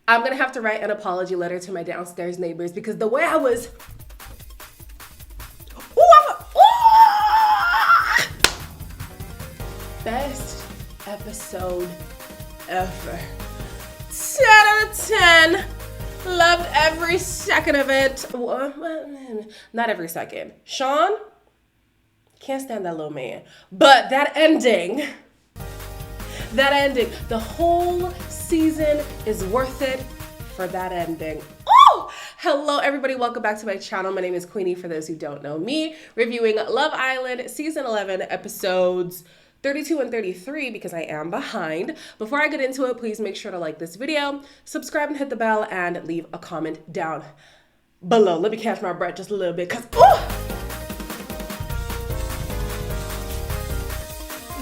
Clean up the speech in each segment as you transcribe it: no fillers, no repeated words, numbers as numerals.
I'm gonna have to write an apology letter to my downstairs neighbors because the way I was, best episode ever. 10 out of 10. Loved every second of it. Not every second. Sean, can't stand that little man. But that ending, the whole season is worth it for that ending. Oh! Hello everybody, welcome back to my channel. My name is Queenie, for those who don't know me, reviewing Love Island Season 11 episodes 32 and 33 because I am behind. Before I get into it, please make sure to like this video, subscribe and hit the bell, and leave a comment down below. Let me catch my breath just a little bit because,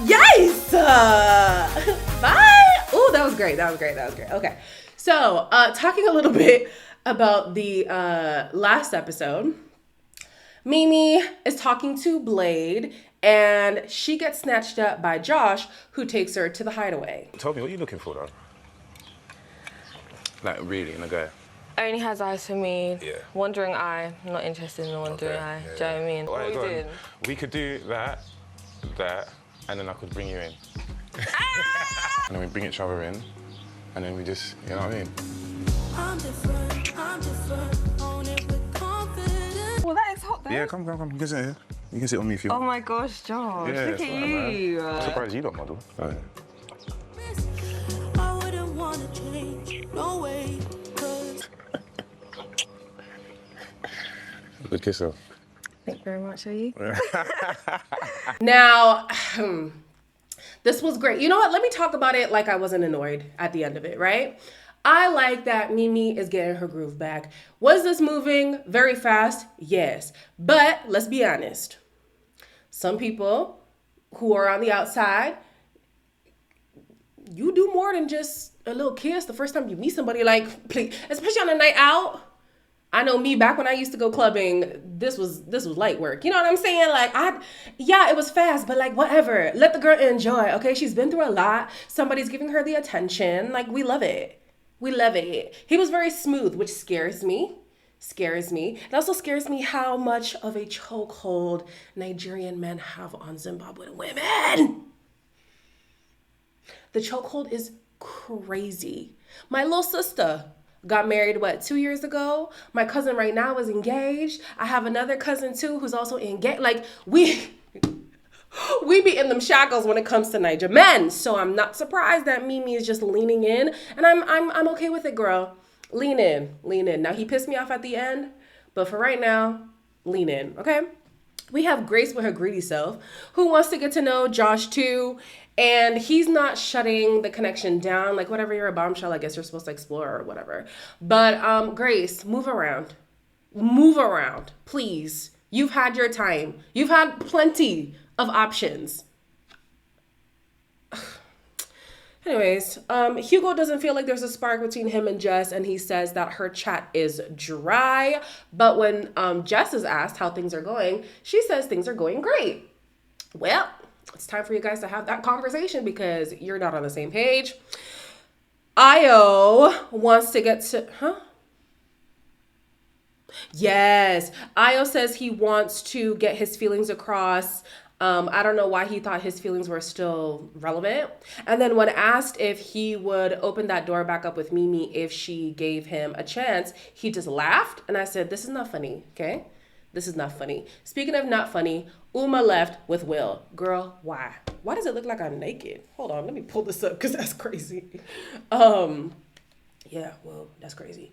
yes! Bye! Oh, that was great. Okay. So, talking a little bit about the last episode, Mimi is talking to Blade, and she gets snatched up by Josh, who takes her to the hideaway. Tell me, what are you looking for, though? Like, really, in a guy? Only has eyes for me. Yeah. Wandering eye. I'm not interested in the wandering eye. Yeah, Do you know what I mean? What are we doing? We could do that, and then I could bring you in. And then we bring each other in, and then we just, you know what I mean? I'm different, own it with confidence. Well, that is hot there. Yeah, come. You can sit here. You can sit on me if you Oh want. my gosh, Josh. Yeah, look it's at fine, you. Man. I'm surprised you don't model. Oh, yeah. I wouldn't want to change, no way, 'cause Good kisser. Thank you very much, are you? Now, this was great. You know what? Let me talk about it like I wasn't annoyed at the end of it, right? I like that Mimi is getting her groove back. Was this moving very fast? Yes. But let's be honest. Some people who are on the outside, you do more than just a little kiss the first time you meet somebody, like, please, especially on a night out. I know me, back when I used to go clubbing, this was light work. You know what I'm saying? Like, yeah, it was fast, but like, whatever. Let the girl enjoy, okay? She's been through a lot. Somebody's giving her the attention. Like, we love it. We love it. He was very smooth, which scares me. It also scares me how much of a chokehold Nigerian men have on Zimbabwean women. The chokehold is crazy. My little sister got married, 2 years ago? My cousin right now is engaged. I have another cousin too who's also engaged. Like, we be in them shackles when it comes to Niger men. So I'm not surprised that Mimi is just leaning in, and I'm okay with it, girl. Lean in. Now, he pissed me off at the end, but for right now, lean in, okay? We have Grace with her greedy self, who wants to get to know Josh too, and he's not shutting the connection down. Like, whatever, you're a bombshell, I guess you're supposed to explore or whatever. But Grace, move around, please. You've had your time. You've had plenty of options. Anyways, Hugo doesn't feel like there's a spark between him and Jess, and he says that her chat is dry. But when Jess is asked how things are going, she says things are going great. Well, it's time for you guys to have that conversation because you're not on the same page. Io wants to get to, Yes, Io says he wants to get his feelings across. I don't know why he thought his feelings were still relevant. And then when asked if he would open that door back up with Mimi if she gave him a chance, he just laughed. And I said, this is not funny, okay? This is not funny. Speaking of not funny, Uma left with Will. Girl, why? Why does it look like I'm naked? Hold on, let me pull this up because that's crazy. Yeah, well, that's crazy.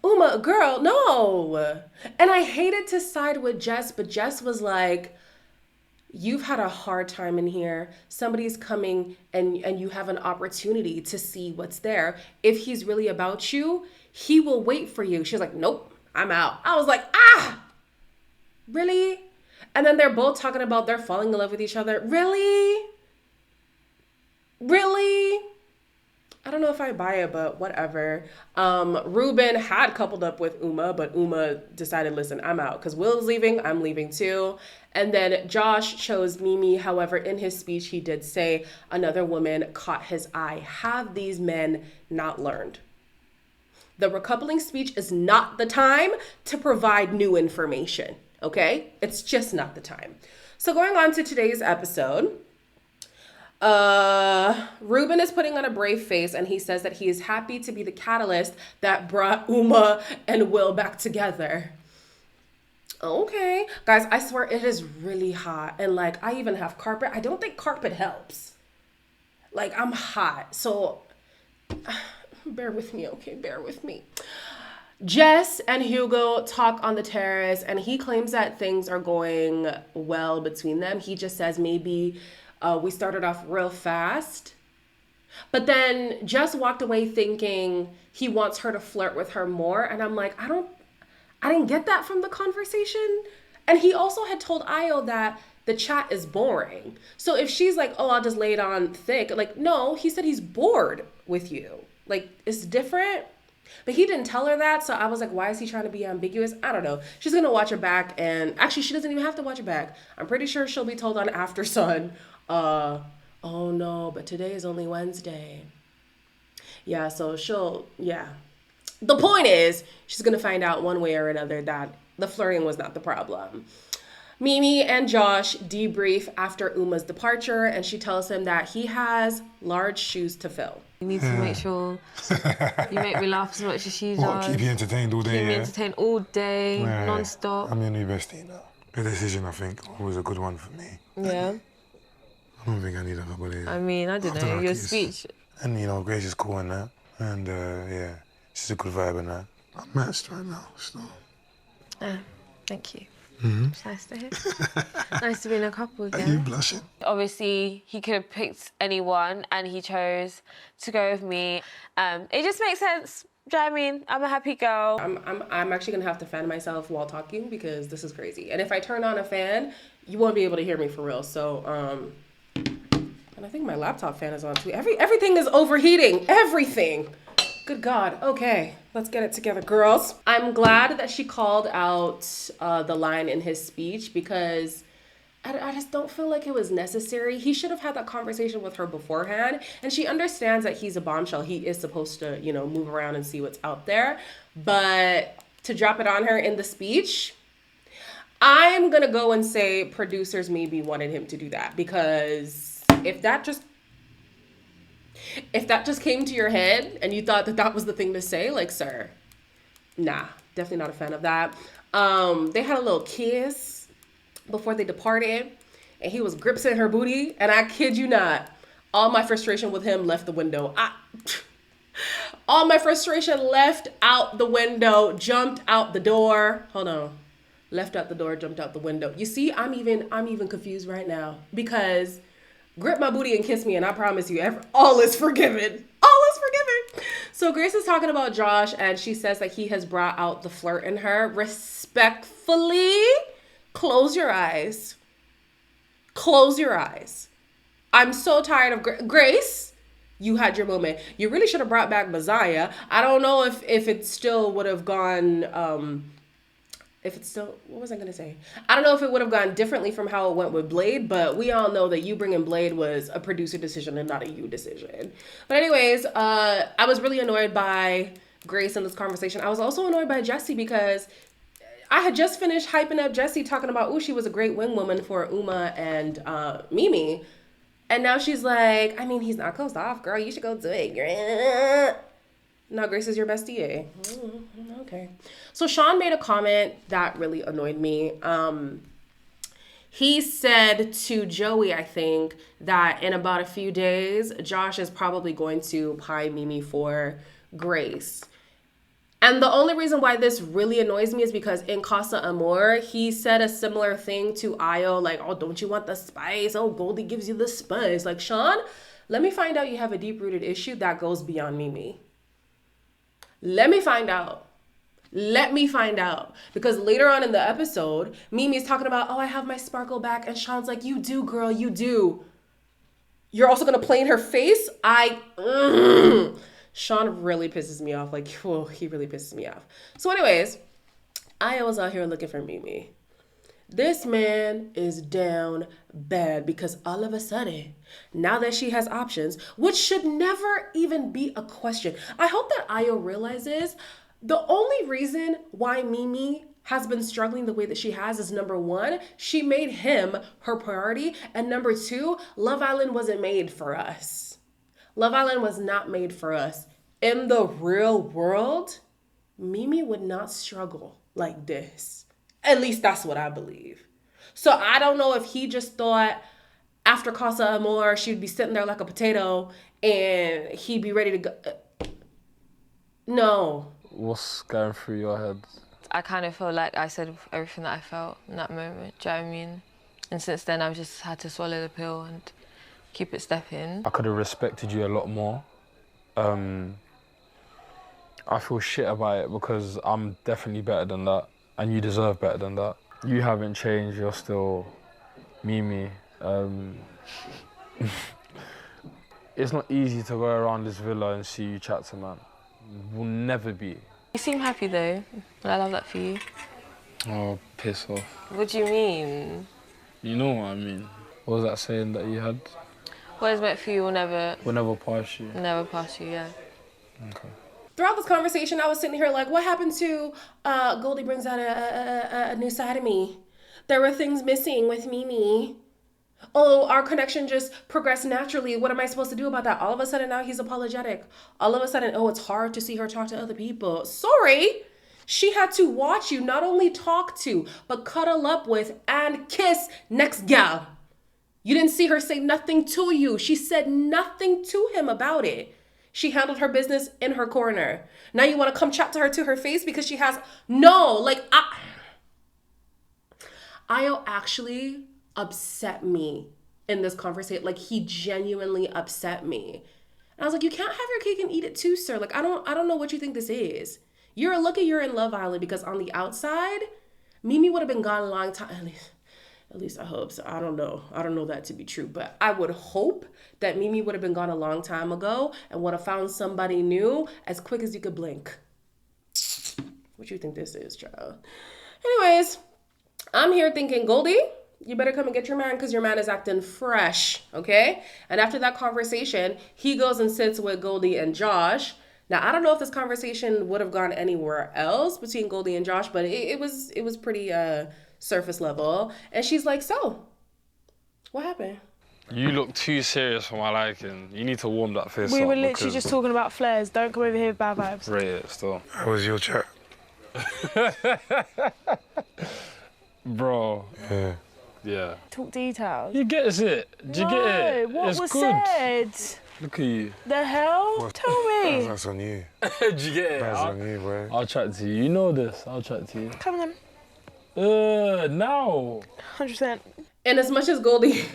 Uma, girl, no. And I hated to side with Jess, but Jess was like, you've had a hard time in here. Somebody's coming and you have an opportunity to see what's there. If he's really about you, he will wait for you. She's like, nope, I'm out. I was like, really? And then they're both talking about they're falling in love with each other. Really? I don't know if I buy it, but whatever. Ruben had coupled up with Uma, but Uma decided, listen, I'm out because Will's leaving. I'm leaving too. And then Josh chose Mimi. However, in his speech, he did say another woman caught his eye. Have these men not learned? The recoupling speech is not the time to provide new information, okay? It's just not the time. So going on to today's episode, Ruben is putting on a brave face and he says that he is happy to be the catalyst that brought Uma and Will back together. Okay. Guys, I swear it is really hot. And like, I even have carpet. I don't think carpet helps. Like, I'm hot. So bear with me, okay? Bear with me. Jess and Hugo talk on the terrace and he claims that things are going well between them. He just says maybe we started off real fast. But then Jess walked away thinking he wants her to flirt with her more. And I'm like, I didn't get that from the conversation. And he also had told Io that the chat is boring. So if she's like, oh, I'll just lay it on thick. Like, no, he said he's bored with you. Like, it's different. But he didn't tell her that. So I was like, why is he trying to be ambiguous? I don't know. She's going to watch it back. And actually, she doesn't even have to watch it back. I'm pretty sure she'll be told on After Sun. Oh no, but today is only Wednesday. Yeah, so the point is, she's gonna find out one way or another that the flirting was not the problem. Mimi and Josh debrief after Uma's departure, and she tells him that he has large shoes to fill. You need to make sure you make me laugh as much as she does. What, keep you entertained all day, Keep me entertained all day, non-stop. I'm your new bestie now. The decision, I think, was a good one for me. Yeah. I don't think I need a couple of days. I mean, I don't After know, that your kiss. speech. And, you know, Grace is cool and that. And, yeah, she's a good vibe and that. I'm matched right now, so. Thank you. Mm-hmm. It's nice to hear. Nice to be in a couple Are you again. blushing? Obviously, he could have picked anyone and he chose to go with me. It just makes sense. Do you know what I mean? I'm a happy girl. I'm actually gonna have to fan myself while talking because this is crazy. And if I turn on a fan, you won't be able to hear me for real. So, and I think my laptop fan is on too. Everything is overheating. Everything. Good God. Okay, let's get it together, girls. I'm glad that she called out the line in his speech because I just don't feel like it was necessary. He should have had that conversation with her beforehand. And she understands that he's a bombshell. He is supposed to, you know, move around and see what's out there. But to drop it on her in the speech, I'm going to go and say producers maybe wanted him to do that. Because if that just came to your head and you thought that that was the thing to say, like, sir, nah, definitely not a fan of that. They had a little kiss before they departed, and he was gripsing her booty, and I kid you not, all my frustration with him left the window. All my frustration left out the window, jumped out the door. Hold on. Left out the door, jumped out the window. You see, I'm even confused right now because grip my booty and kiss me, and I promise you, all is forgiven. All is forgiven. So Grace is talking about Josh, and she says that he has brought out the flirt in her. Respectfully, close your eyes. Close your eyes. I'm so tired of Grace. You had your moment. You really should have brought back Messiah. I don't know if it still would have gone, what was I going to say? I don't know if it would have gone differently from how it went with Blade, but we all know that you bringing Blade was a producer decision and not a you decision. But anyways, I was really annoyed by Grace in this conversation. I was also annoyed by Jessie because I had just finished hyping up Jessie talking about, she was a great wing woman for Uma and Mimi. And now she's like, I mean, he's not closed off, girl. You should go do it, girl. Now Grace is your bestie, eh? Okay. So Sean made a comment that really annoyed me. He said to Joey, I think, that in about a few days, Josh is probably going to pie Mimi for Grace. And the only reason why this really annoys me is because in Casa Amor, he said a similar thing to Io, like, oh, don't you want the spice? Oh, Goldie gives you the spice. Like, Sean, let me find out you have a deep-rooted issue that goes beyond Mimi. Let me find out. Let me find out. Because later on in the episode, Mimi's talking about, oh, I have my sparkle back. And Sean's like, you do, girl, you do. You're also going to play in her face? Sean really pisses me off. Like, whoa, he really pisses me off. So anyways, I was out here looking for Mimi. This man is down bad because all of a sudden, now that she has options, which should never even be a question. I hope that Io realizes the only reason why Mimi has been struggling the way that she has is number one, she made him her priority. And number two, Love Island wasn't made for us. Love Island was not made for us. In the real world, Mimi would not struggle like this. At least that's what I believe. So I don't know if he just thought after Casa Amor, she'd be sitting there like a potato and he'd be ready to go. No. What's going through your head? I kind of feel like I said everything that I felt in that moment. Do you know what I mean? And since then, I've just had to swallow the pill and keep it stepping. I could have respected you a lot more. I feel shit about it because I'm definitely better than that. And you deserve better than that. You haven't changed, you're still Mimi. It's not easy to go around this villa and see you chat to man. Will never be. You seem happy though, and I love that for you. Oh, piss off. What do you mean? You know what I mean. What was that saying that you had? What is meant for you will never pass you. Never pass you, yeah. Okay. Throughout this conversation, I was sitting here like, what happened to Goldie brings out a new side of me? There were things missing with Mimi. Oh, our connection just progressed naturally. What am I supposed to do about that? All of a sudden now he's apologetic. All of a sudden, oh, it's hard to see her talk to other people. Sorry. She had to watch you not only talk to, but cuddle up with and kiss next gal. You didn't see her say nothing to you. She said nothing to him about it. She handled her business in her corner. Now you want to come chat to her to her face because she has Io actually upset me in this conversation. Like, he genuinely upset me. And I was like, you can't have your cake and eat it too, sir. Like, I don't know what you think this is. You're lucky you're in Love Island because on the outside, Mimi would have been gone a long time. At least I hope so. I don't know that to be true, but I would hope that Mimi would have been gone a long time ago and would have found somebody new as quick as you could blink. What you think this is, child? Anyways, I'm here thinking, Goldie, you better come and get your man because your man is acting fresh, okay? And after that conversation, he goes and sits with Goldie and Josh. Now, I don't know if this conversation would have gone anywhere else between Goldie and Josh, but it was pretty surface level. And she's like, so, what happened? You look too serious for my liking. You need to warm that face up. We were literally just talking about flares. Don't come over here with bad vibes. Rate it still. How was your chat? Bro. Yeah. Yeah. Talk details. You get it? Do you get it? What it's was good. said? Look at you. The hell? Tell me. That's on you. Did you get it? That's on you, bro. I'll chat to you. You know this. I'll chat to you. Come on then. Now. 100%. And as much as Goldie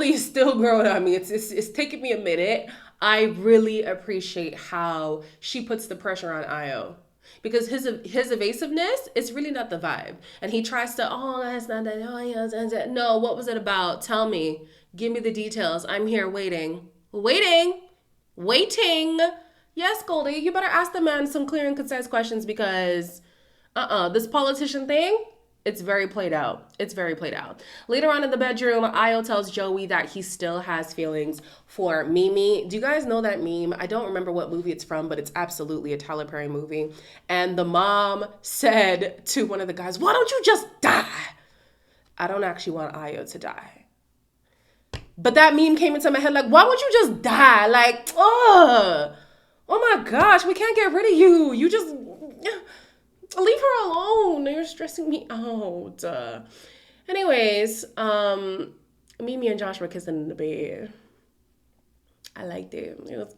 is still growing on me, it's taking me a minute. I really appreciate how she puts the pressure on Io. Because his evasiveness, it's really not the vibe. And he tries to, that's not that, yeah, no, what was it about? Tell me. Give me the details. I'm here waiting. Waiting. Yes, Goldie, you better ask the man some clear and concise questions because, this politician thing, it's very played out. Later on in the bedroom, Io tells Joey that he still has feelings for Mimi. Do you guys know that meme? I don't remember what movie it's from, but it's absolutely a Tyler Perry movie. And the mom said to one of the guys, why don't you just die? I don't actually want Io to die. But that meme came into my head like, why would you just die? Like, oh my gosh, we can't get rid of you. You just... leave her alone. You're stressing me out. Anyways, Mimi and Josh were kissing in the bed. I liked it. It was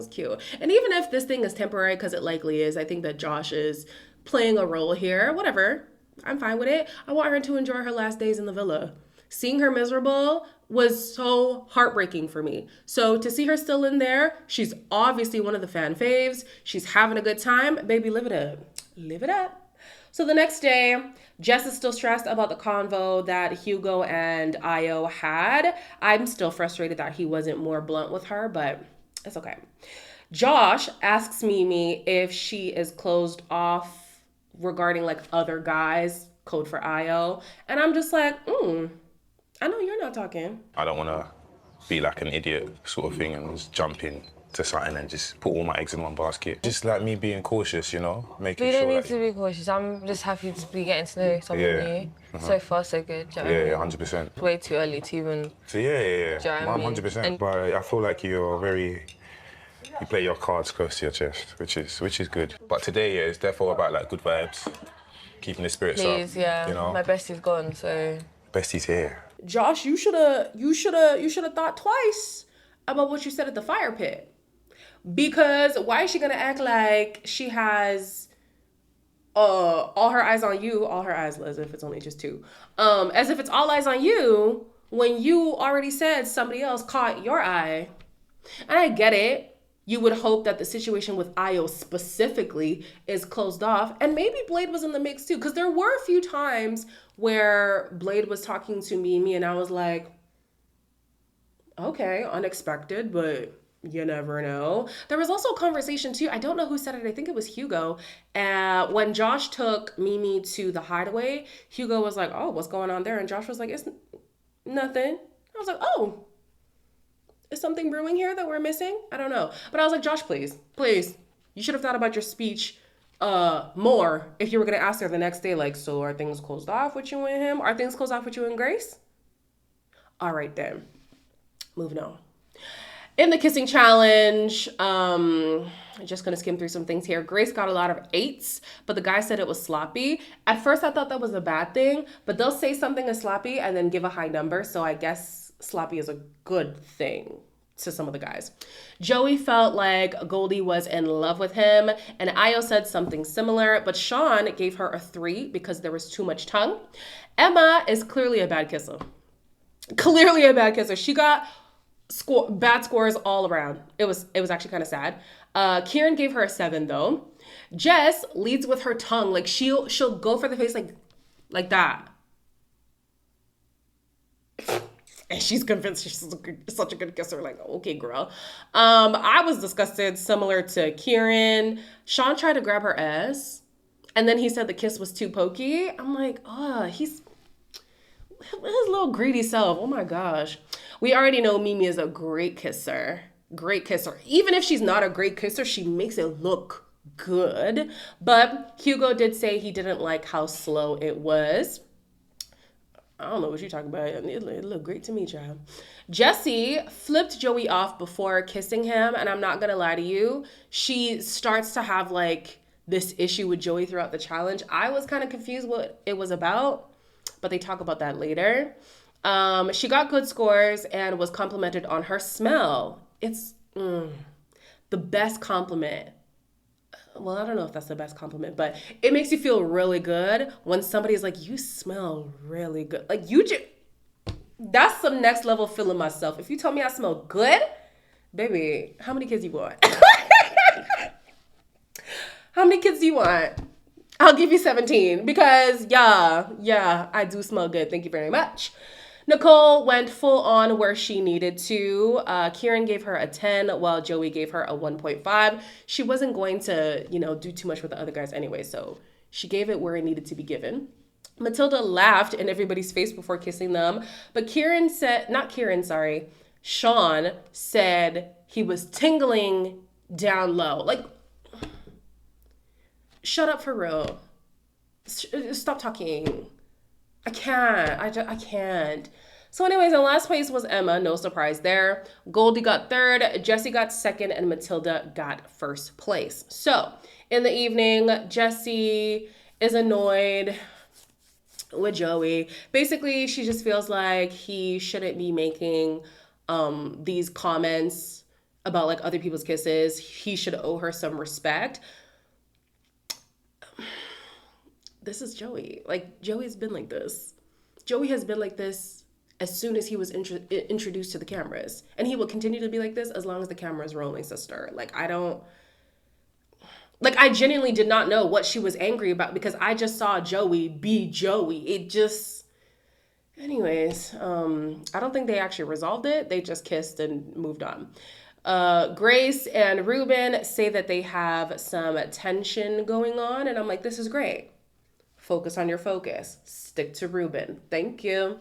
cute. And even if this thing is temporary, because it likely is, I think that Josh is playing a role here. Whatever. I'm fine with it. I want her to enjoy her last days in the villa. Seeing her miserable was so heartbreaking for me. So to see her still in there, she's obviously one of the fan faves. She's having a good time. Baby, live it up. Live it up. So the next day, Jess is still stressed about the convo that Hugo and Io had. I'm still frustrated that he wasn't more blunt with her, but It's okay. Josh asks Mimi if she is closed off regarding like other guys, code for IO. And I'm just like, I know you're not talking. I don't want to be like an idiot sort of thing and just jump in to something and just put all my eggs in one basket. Just like me being cautious, you know, making We sure don't need that... to be cautious. I'm just happy to be getting to know someone Yeah. new. So far, so good. Do you know what I mean? 100%. It's way too early to even. So yeah. Do you know what I mean? 100%. And- But I feel like you play your cards close to your chest, which is good. But today, yeah, it's therefore about like good vibes, keeping the spirits up. Please, yeah. You know, My bestie's gone, so. bestie's here. Josh, you should have thought twice about what you said at the fire pit. Because why is she gonna act like she has all her eyes on you, all her eyes, as if it's only just two, as if it's all eyes on you when you already said somebody else caught your eye. And I get it. You would hope that the situation with Io specifically is closed off. And maybe Blade was in the mix too. Because there were a few times where Blade was talking to Mimi and I was like, okay, unexpected, but you never know. There was also a conversation too. I don't know who said it. I think it was Hugo. When Josh took Mimi to the hideaway, Hugo was like, oh, what's going on there? And Josh was like, it's nothing. I was like, oh. Is something brewing here that we're missing? I don't know. But I was like, Josh, please. You should have thought about your speech more if you were going to ask her the next day, like, so are things closed off with you and him? Are things closed off with you and Grace? All right, then. Moving on. In the kissing challenge, I'm just going to skim through some things here. Grace got a lot of 8s, but the guy said it was sloppy. At first, I thought that was a bad thing, but they'll say something is sloppy and then give a high number, so I guess sloppy is a good thing to some of the guys. Joey felt like Goldie was in love with him, and Io said something similar, but Sean gave her a 3 because there was too much tongue. Emma is clearly a bad kisser. She got bad scores all around. It was actually kind of sad. Kieran gave her a 7 though. Jess leads with her tongue, like she'll go for the face like that. And she's convinced she's such a good kisser. Like, okay, girl. I was disgusted, similar to Kieran. Sean tried to grab her ass, and then he said the kiss was too pokey. I'm like, he's his little greedy self. Oh my gosh. We already know Mimi is a great kisser. Even if she's not a great kisser, she makes it look good. But Hugo did say he didn't like how slow it was. I don't know what you're talking about. It looked great to me, child. Jessie flipped Joey off before kissing him, and I'm not gonna lie to you, she starts to have like this issue with Joey throughout the challenge. I was kind of confused what it was about, but they talk about that later. She got good scores and was complimented on her smell. It's the best compliment. Well, I don't know if that's the best compliment, but it makes you feel really good when somebody's like, you smell really good. Like, that's some next level feeling myself. If you tell me I smell good, baby, how many kids you want? How many kids do you want? I'll give you 17 because, yeah, I do smell good. Thank you very much. Nicole went full on where she needed to. Kieran gave her a 10 while Joey gave her a 1.5. She wasn't going to, do too much with the other guys anyway, so she gave it where it needed to be given. Matilda laughed in everybody's face before kissing them, but Sean said he was tingling down low. Like, shut up for real. Stop talking. I can't. I can't. So anyways, in last place was Emma. No surprise there. Goldie got 3rd, Jessie got 2nd, and Matilda got 1st place. So in the evening, Jessie is annoyed with Joey. Basically, she just feels like he shouldn't be making these comments about like other people's kisses. He should owe her some respect. This is Joey. Like, Joey's been like this. Joey has been like this as soon as he was introduced to the cameras. And he will continue to be like this as long as the camera is rolling, sister. I genuinely did not know what she was angry about because I just saw Joey be Joey. Anyways, I don't think they actually resolved it. They just kissed and moved on. Grace and Ruben say that they have some tension going on, and I'm like, this is great. Focus on your focus. Stick to Ruben. Thank you.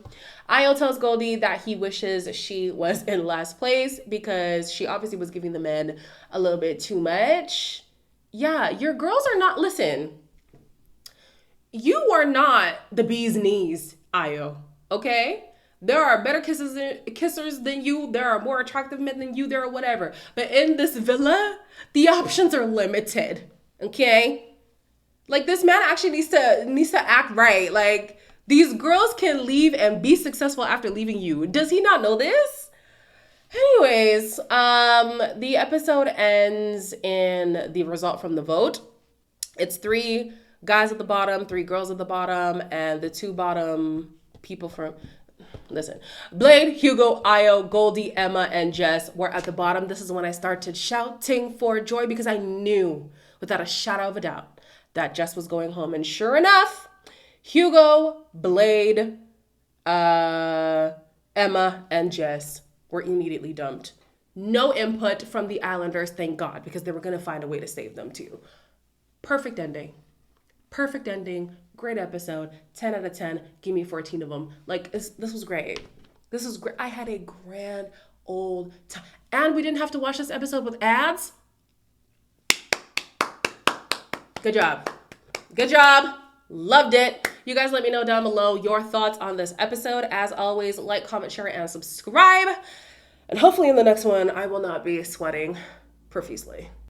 Io tells Goldie that he wishes she was in last place because she obviously was giving the men a little bit too much. Yeah, your girls are not, listen, you are not the bee's knees, Io, okay? There are better kissers than you. There are more attractive men than you. There are whatever. But in this villa, the options are limited. Okay? Like, this man actually needs to act right. Like, these girls can leave and be successful after leaving you. Does he not know this? Anyways, the episode ends in the result from the vote. It's 3 guys at the bottom, 3 girls at the bottom, and the 2 bottom people from... Listen, Blade, Hugo, Io, Goldie, Emma, and Jess were at the bottom. This is when I started shouting for joy because I knew without a shadow of a doubt that Jess was going home. And sure enough, Hugo, Blade, Emma, and Jess were immediately dumped. No input from the Islanders, thank God, because they were going to find a way to save them too. Perfect ending. Perfect ending. Great episode. 10 out of 10. Give me 14 of them. Like, this was great. This was great. I had a grand old time. And we didn't have to watch this episode with ads. Good job. Good job. Loved it. You guys let me know down below your thoughts on this episode. As always, like, comment, share, and subscribe. And hopefully in the next one, I will not be sweating profusely.